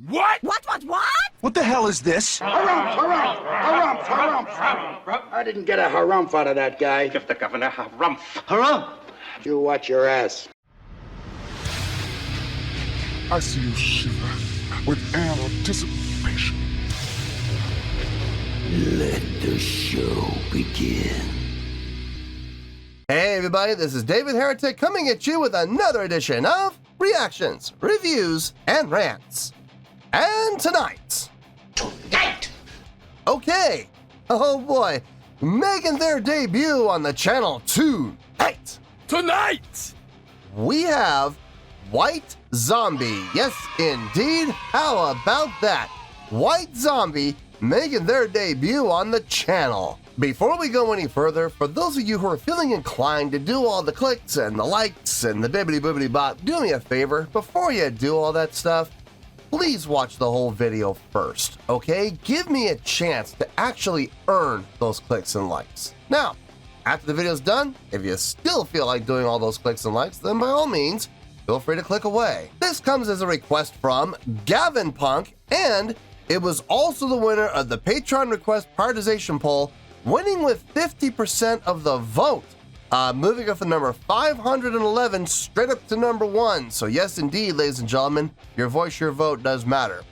What? What? What the hell is this? Harumph. I didn't get a harumph out of that guy. Give the governor harumph. Harumph! You watch your ass. I see you shiver with anticipation. Let the show begin. Hey everybody, this is David Heretic coming at you with another edition of Reactions, Reviews, and Rants. And tonight... Okay, oh boy, making their debut on the channel tonight, we have White Zombie. Yes, indeed. How about that? White Zombie making their debut on the channel. Before we go any further, for those of you who are feeling inclined to do all the clicks and the likes and the bibbity-boobity bop, do me a favor, before you do all that stuff, please watch the whole video first, okay? Give me a chance to actually earn those clicks and likes. Now, after the video's done, if you still feel like doing all those clicks and likes, then by all means, feel free to click away. This comes as a request from Gavin Punk, and it was also the winner of the Patreon request prioritization poll, winning with 50% of the vote, moving up from number 511 straight up to number 1. So yes, indeed, ladies and gentlemen, your voice, your vote does matter.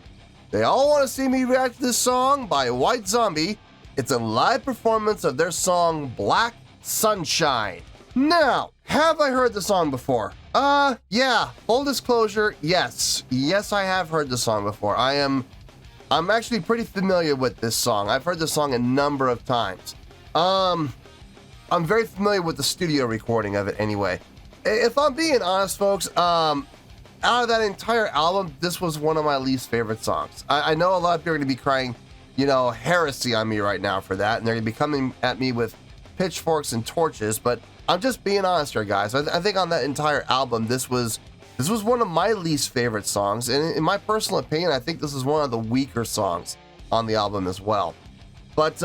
They all want to see me react to this song by White Zombie. It's a live performance of their song Black Sunshine. Now, have I heard the song before? Yeah, full disclosure, yes. Yes, I have heard the song before. I'm actually pretty familiar with this song. I've heard this song a number of times. I'm very familiar with the studio recording of it anyway. If I'm being honest, folks, out of that entire album, this was one of my least favorite songs. I know a lot of people are going to be crying, you know, heresy on me right now for that, and they're going to be coming at me with pitchforks and torches, but I'm just being honest here, guys. I think on that entire album, this was one of my least favorite songs, and in my personal opinion, I think this is one of the weaker songs on the album as well. But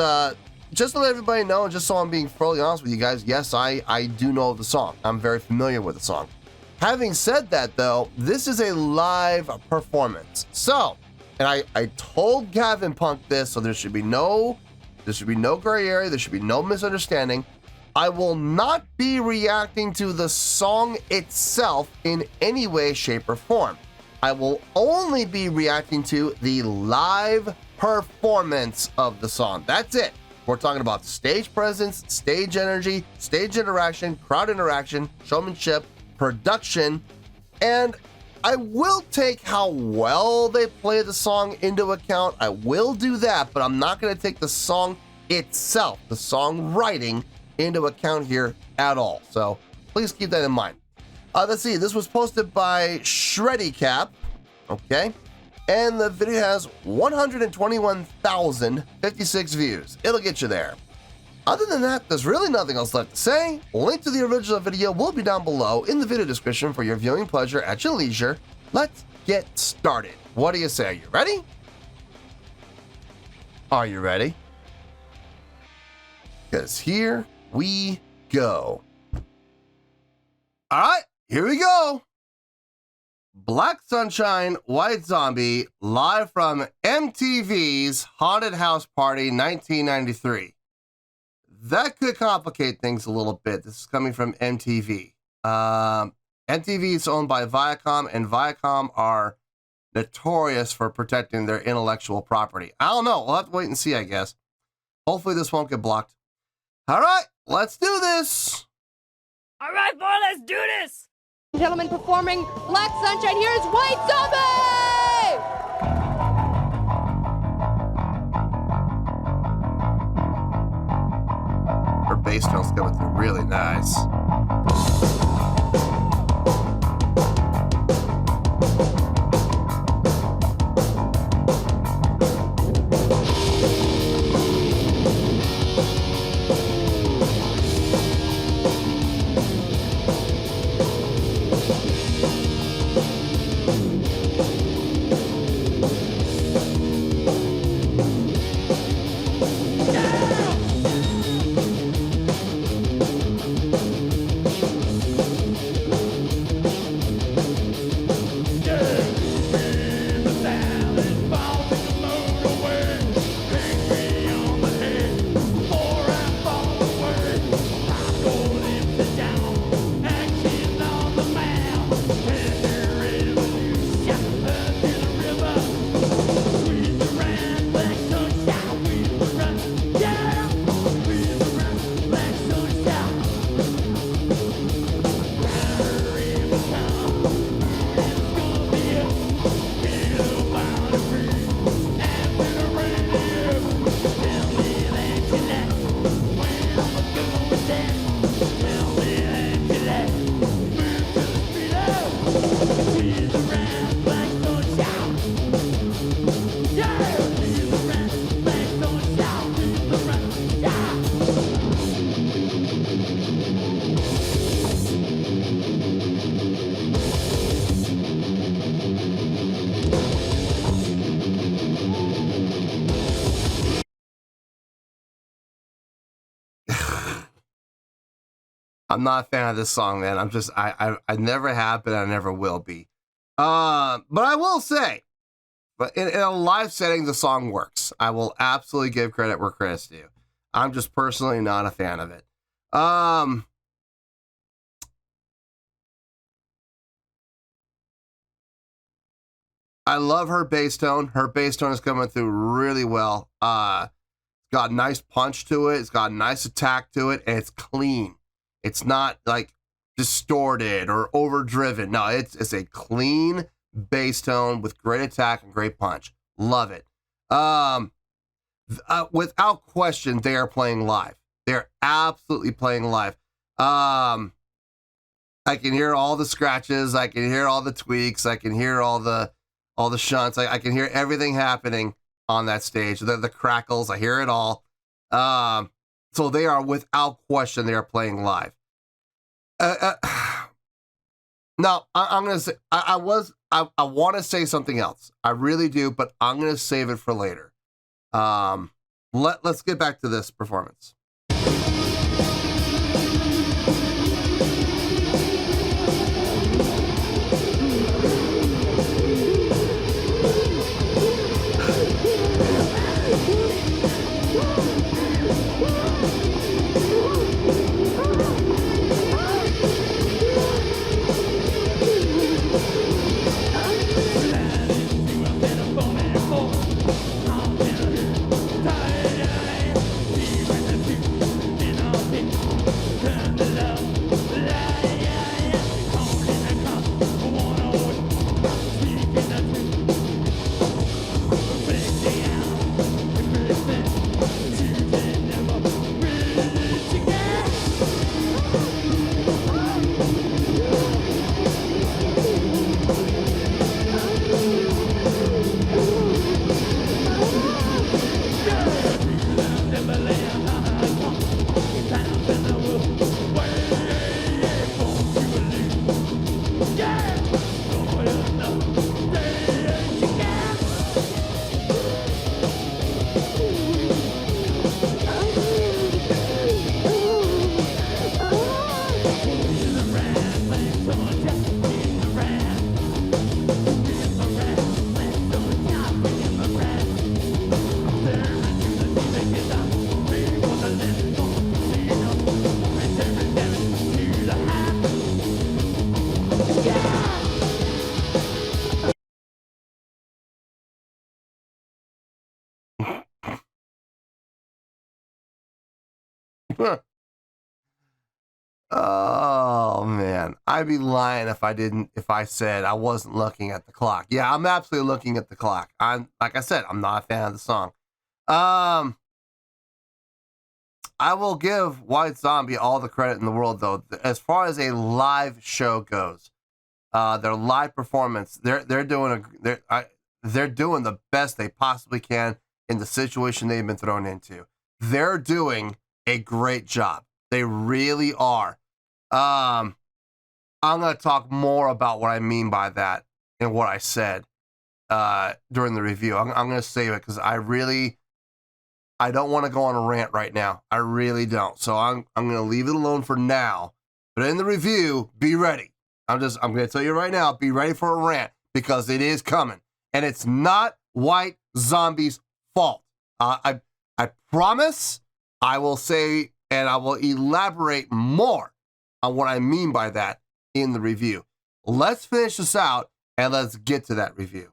just to let everybody know, and just so I'm being fully honest with you guys, yes, I do know the song. I'm very familiar with the song. Having said that, though, this is a live performance. So, and I told Gavin Punk this, so there should be no gray area, there should be no misunderstanding. I will not be reacting to the song itself in any way, shape, or form. I will only be reacting to the live performance of the song. That's it. We're talking about stage presence, stage energy, stage interaction, crowd interaction, showmanship, production, and I will take how well they play the song into account. I will do that, but I'm not going to take the song itself, the song writing, into account here at all. So please keep that in mind. Let's see, this was posted by Heretic, okay? And the video has 121,056 views. It'll get you there. Other than that, there's really nothing else left to say. Link to the original video will be down below in the video description for your viewing pleasure at your leisure. Let's get started. What do you say? Are you ready? Are you ready? Because here we go. All right, here we go. Black Sunshine, White Zombie, live from MTV's Haunted House Party 1993. That could complicate things a little bit. This is coming from MTV. MTV is owned by Viacom, and Viacom are notorious for protecting their intellectual property. I don't know. We'll have to wait and see, I guess. Hopefully this won't get blocked. All right, let's do this. All right, boy, let's do this. Gentlemen, performing Black Sunshine, here is White Zombie! Her bass drum's coming through really nice. I'm not a fan of this song, man. I never have been, I never will be. But I will say, but in a live setting, the song works. I will absolutely give credit where credit's due. I'm just personally not a fan of it. I love her bass tone. Her bass tone is coming through really well. It's got a nice punch to it. It's got a nice attack to it, and it's clean. It's not like distorted or overdriven. No, it's a clean bass tone with great attack and great punch. Love it. Without question, they are playing live. They're absolutely playing live. I can hear all the scratches. I can hear all the tweaks. I can hear all the shunts. I can hear everything happening on that stage. The crackles. I hear it all. So they are, without question, they are playing live. Now I'm gonna say I want to say something else. I really do, but I'm gonna save it for later. Let's get back to this performance. Oh man, I'd be lying if I said I wasn't looking at the clock. Yeah, I'm absolutely looking at the clock. Like I said, I'm not a fan of the song. I will give White Zombie all the credit in the world, though. As far as a live show goes, their live performance, they're doing the best they possibly can in the situation they've been thrown into. They're doing a great job. They really are. I'm going to talk more about what I mean by that and what I said during the review. I'm going to save it because I don't want to go on a rant right now. I really don't. So I'm going to leave it alone for now. But in the review, be ready. I'm going to tell you right now, be ready for a rant because it is coming. And it's not White Zombie's fault. I promise I will say, and I will elaborate more on what I mean by that in the review. Let's finish this out and let's get to that review.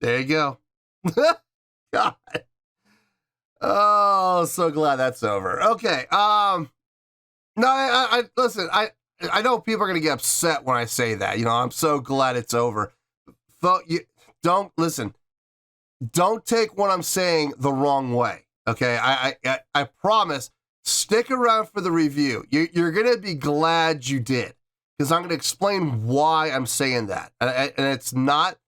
There you go. God. Oh, so glad that's over. Okay. No, I listen, I know people are going to get upset when I say that. You know, I'm so glad it's over. Don't listen. Don't take what I'm saying the wrong way. Okay. I promise, stick around for the review. You're going to be glad you did, because I'm going to explain why I'm saying that. And it's not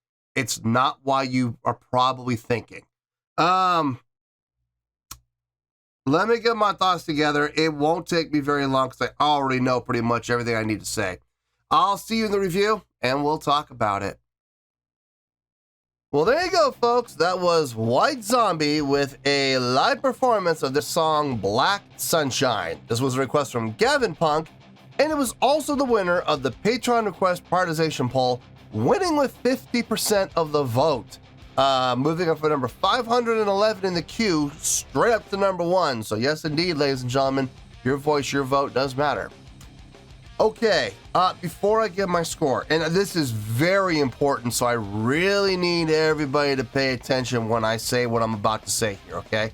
why you are probably thinking. Let me get my thoughts together. It won't take me very long because I already know pretty much everything I need to say. I'll see you in the review, and we'll talk about it. Well, there you go, folks. That was White Zombie with a live performance of the song Black Sunshine. This was a request from Gavin Punk, and it was also the winner of the Patreon request prioritization poll, winning with 50% of the vote. Moving up for number 511 in the queue, straight up to number 1. So yes, indeed, ladies and gentlemen, your voice, your vote does matter. Okay, before I give my score, and this is very important, so I really need everybody to pay attention when I say what I'm about to say here, okay?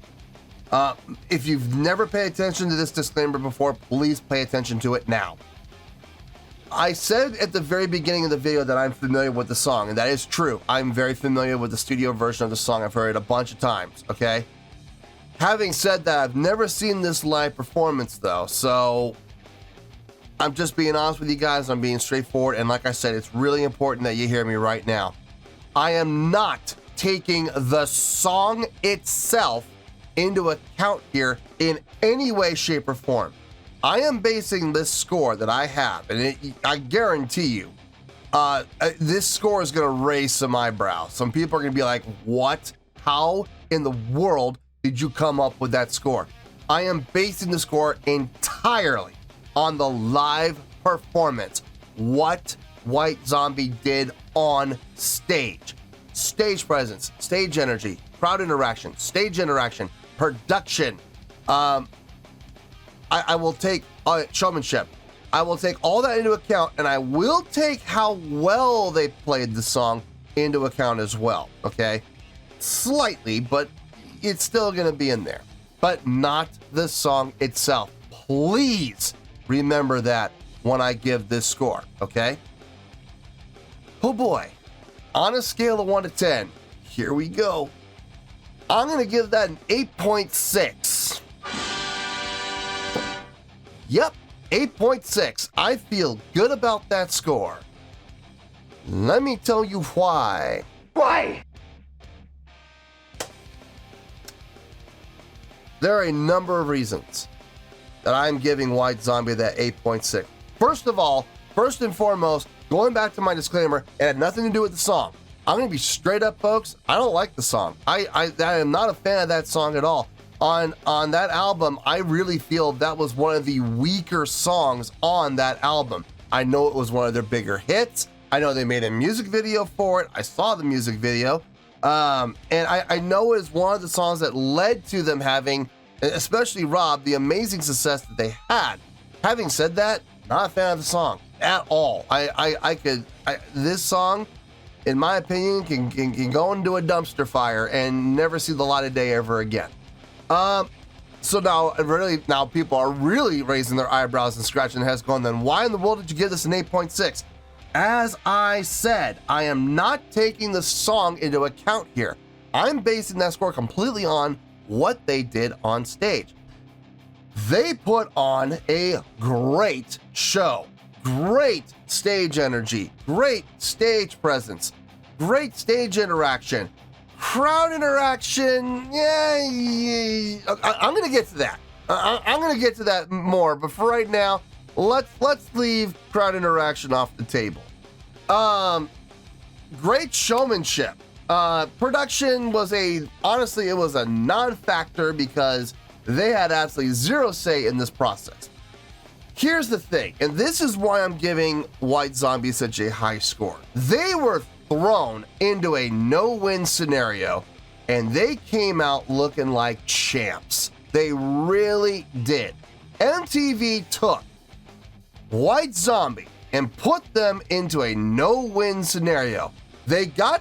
If you've never paid attention to this disclaimer before, please pay attention to it now. I said at the very beginning of the video that I'm familiar with the song, and that is true. I'm very familiar with the studio version of the song. I've heard it a bunch of times, okay? Having said that, I've never seen this live performance, though, so I'm just being honest with you guys. I'm being straightforward, and like I said, it's really important that you hear me right now. I am not taking the song itself into account here in any way, shape, or form. I am basing this score that I have, and I guarantee you, this score is going to raise some eyebrows. Some people are going to be like, what? How in the world did you come up with that score? I am basing the score entirely on the live performance. What White Zombie did on stage. Stage presence, stage energy, crowd interaction, stage interaction, production. I will take showmanship. I will take all that into account, and I will take how well they played the song into account as well, okay? Slightly, but it's still going to be in there. But not the song itself. Please remember that when I give this score, okay? Oh boy. On a scale of 1 to 10, here we go. I'm going to give that an 8.6. Yep, 8.6. I feel good about that score. Let me tell you why. Why? There are a number of reasons that I'm giving White Zombie that 8.6. First of all, first and foremost, going back to my disclaimer, it had nothing to do with the song. I'm going to be straight up, folks. I don't like the song. I am not a fan of that song at all. On that album, I really feel that was one of the weaker songs on that album. I know it was one of their bigger hits. I know they made a music video for it. I saw the music video. And I know it's one of the songs that led to them having, especially Rob, the amazing success that they had. Having said that, not a fan of the song at all. This song, in my opinion, can go into a dumpster fire and never see the light of day ever again. So now people are really raising their eyebrows and scratching their heads going, then why in the world did you give this an 8.6? As I said, I am not taking the song into account here. I'm basing that score completely on what they did on stage. They put on a great show, great stage energy, great stage presence, great stage interaction. Crowd interaction, I'm gonna get to that. I'm gonna get to that more, but for right now, let's leave crowd interaction off the table. Great showmanship. Production was honestly, it was a non-factor because they had absolutely zero say in this process. Here's the thing, and this is why I'm giving White Zombie such a high score. They were thrown into a no-win scenario, and they came out looking like champs. They really did. MTV took White Zombie and put them into a no-win scenario. They got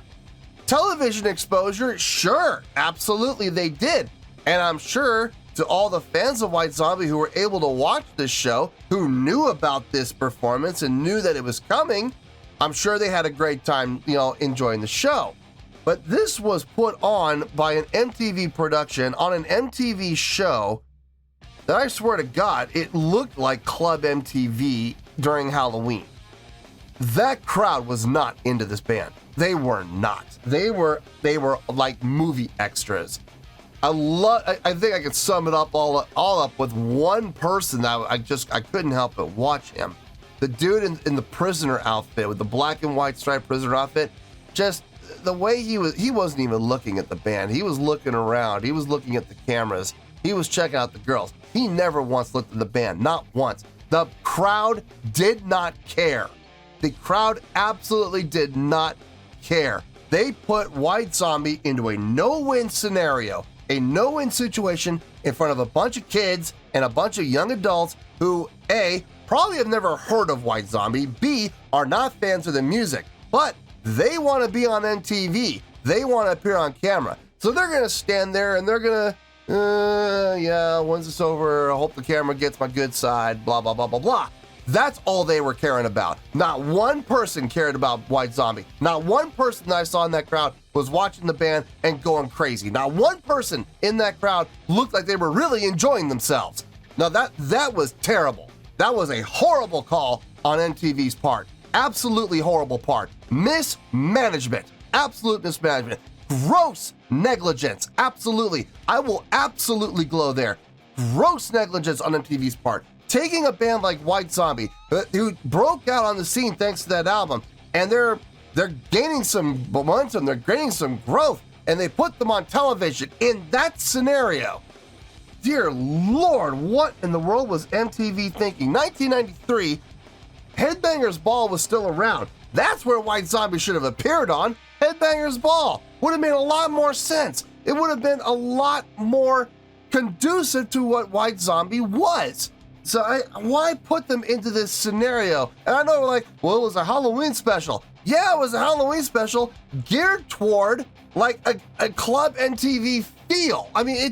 television exposure, sure, absolutely they did. And I'm sure to all the fans of White Zombie who were able to watch this show, who knew about this performance and knew that it was coming, I'm sure they had a great time, enjoying the show. But this was put on by an MTV production on an MTV show that I swear to God, it looked like Club MTV during Halloween. That crowd was not into this band. They were not. They were like movie extras. I think I could sum it up all up with one person that I couldn't help but watch him. The dude in the prisoner outfit with the black and white striped prisoner outfit, just the way he wasn't even looking at the band. He was looking around. He was looking at the cameras. He was checking out the girls. He never once looked at the band, not once. The crowd did not care. The crowd absolutely did not care. They put White Zombie into a no-win scenario, a no-win situation in front of a bunch of kids and a bunch of young adults who, A, probably have never heard of White Zombie, B, are not fans of the music, but they want to be on MTV. They want to appear on camera. So they're going to stand there and they're going to, when's this over? I hope the camera gets my good side, blah, blah, blah, blah, blah. That's all they were caring about. Not one person cared about White Zombie. Not one person that I saw in that crowd was watching the band and going crazy. Not one person in that crowd looked like they were really enjoying themselves. Now that was terrible. That was a horrible call on MTV's part. Absolutely horrible part. Mismanagement. Absolute mismanagement. Gross negligence. Absolutely. I will absolutely glow there. Gross negligence on MTV's part. Taking a band like White Zombie, who broke out on the scene thanks to that album, and they're gaining some momentum, they're gaining some growth, and they put them on television in that scenario. Dear Lord, what in the world was MTV thinking? 1993, Headbangers Ball was still around. That's where White Zombie should have appeared on. Headbangers Ball would have made a lot more sense. It would have been a lot more conducive to what White Zombie was. So why put them into this scenario? And I know we're like, well, it was a Halloween special. Yeah, it was a Halloween special geared toward like a Club MTV feel. I mean,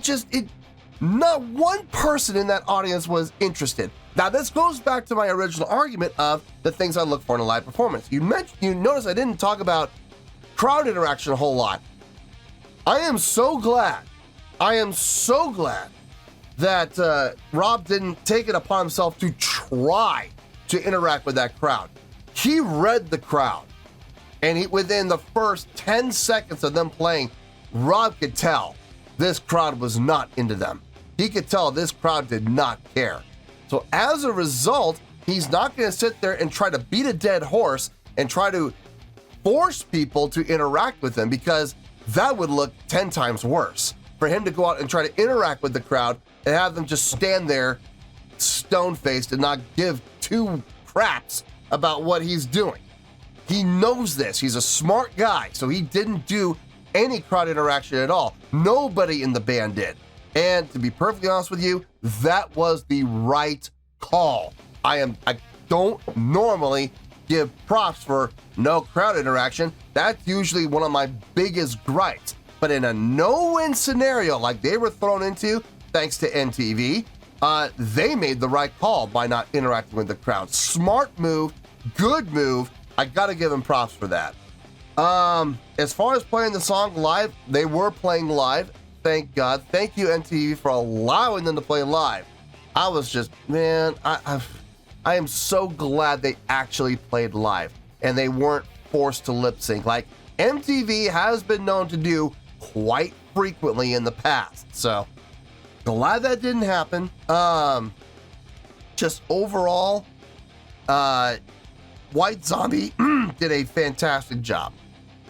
not one person in that audience was interested. Now, this goes back to my original argument of the things I look for in a live performance. You notice I didn't talk about crowd interaction a whole lot. I am so glad that Rob didn't take it upon himself to try to interact with that crowd. He read the crowd, and within the first 10 seconds of them playing, Rob could tell this crowd was not into them. He could tell this crowd did not care. So as a result, he's not going to sit there and try to beat a dead horse and try to force people to interact with him, because that would look 10 times worse. For him to go out and try to interact with the crowd and have them just stand there stone-faced and not give two craps about what he's doing. He knows this. He's a smart guy, so he didn't do any crowd interaction at all. Nobody in the band did. And to be perfectly honest with you, that was the right call. I don't normally give props for no crowd interaction. That's usually one of my biggest gripes. But in a no-win scenario like they were thrown into, thanks to MTV, they made the right call by not interacting with the crowd. Smart move, good move. I gotta give them props for that. As far as playing the song live, they were playing live. Thank God. Thank you, MTV, for allowing them to play live. I was just, man, I am so glad they actually played live and they weren't forced to lip sync like MTV has been known to do quite frequently in the past. So glad that didn't happen. Just overall, White Zombie did a fantastic job.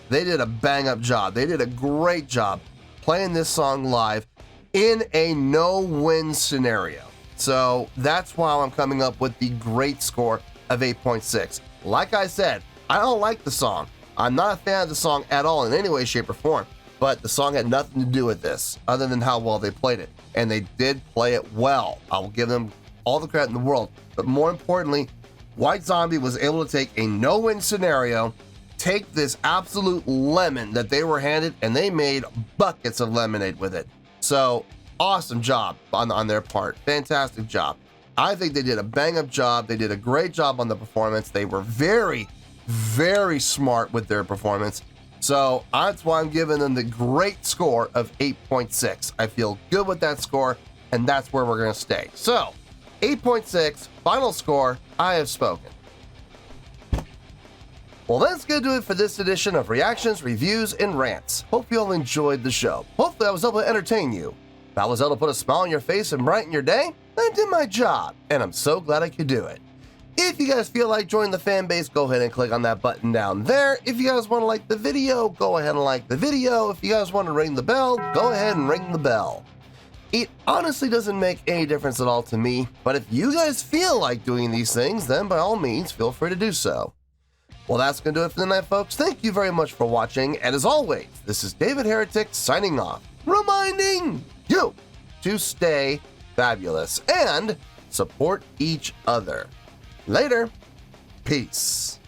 They did a bang-up job. They did a great job playing this song live in a no-win scenario. So that's why I'm coming up with the great score of 8.6. Like I said, I don't like the song. I'm not a fan of the song at all in any way, shape, or form. But the song had nothing to do with this, other than how well they played it. And they did play it well. I will give them all the credit in the world. But more importantly, White Zombie was able to take a no-win scenario take this absolute lemon that they were handed and they made buckets of lemonade with it. So awesome job on their part. Fantastic job. I think they did a bang-up job. They did a great job on the performance. They were very, very smart with their performance. So that's why I'm giving them the great score of 8.6. I feel good with that score, and that's where we're going to stay. So 8.6, final score, I have spoken. Well, that's going to do it for this edition of Reactions, Reviews, and Rants. Hope you all enjoyed the show. Hopefully I was able to entertain you. If I was able to put a smile on your face and brighten your day, I did my job, and I'm so glad I could do it. If you guys feel like joining the fan base, go ahead and click on that button down there. If you guys want to like the video, go ahead and like the video. If you guys want to ring the bell, go ahead and ring the bell. It honestly doesn't make any difference at all to me, but if you guys feel like doing these things, then by all means, feel free to do so. Well, that's going to do it for the night, folks. Thank you very much for watching, and as always, this is David Heretic signing off, reminding you to stay fabulous and support each other. Later. Peace.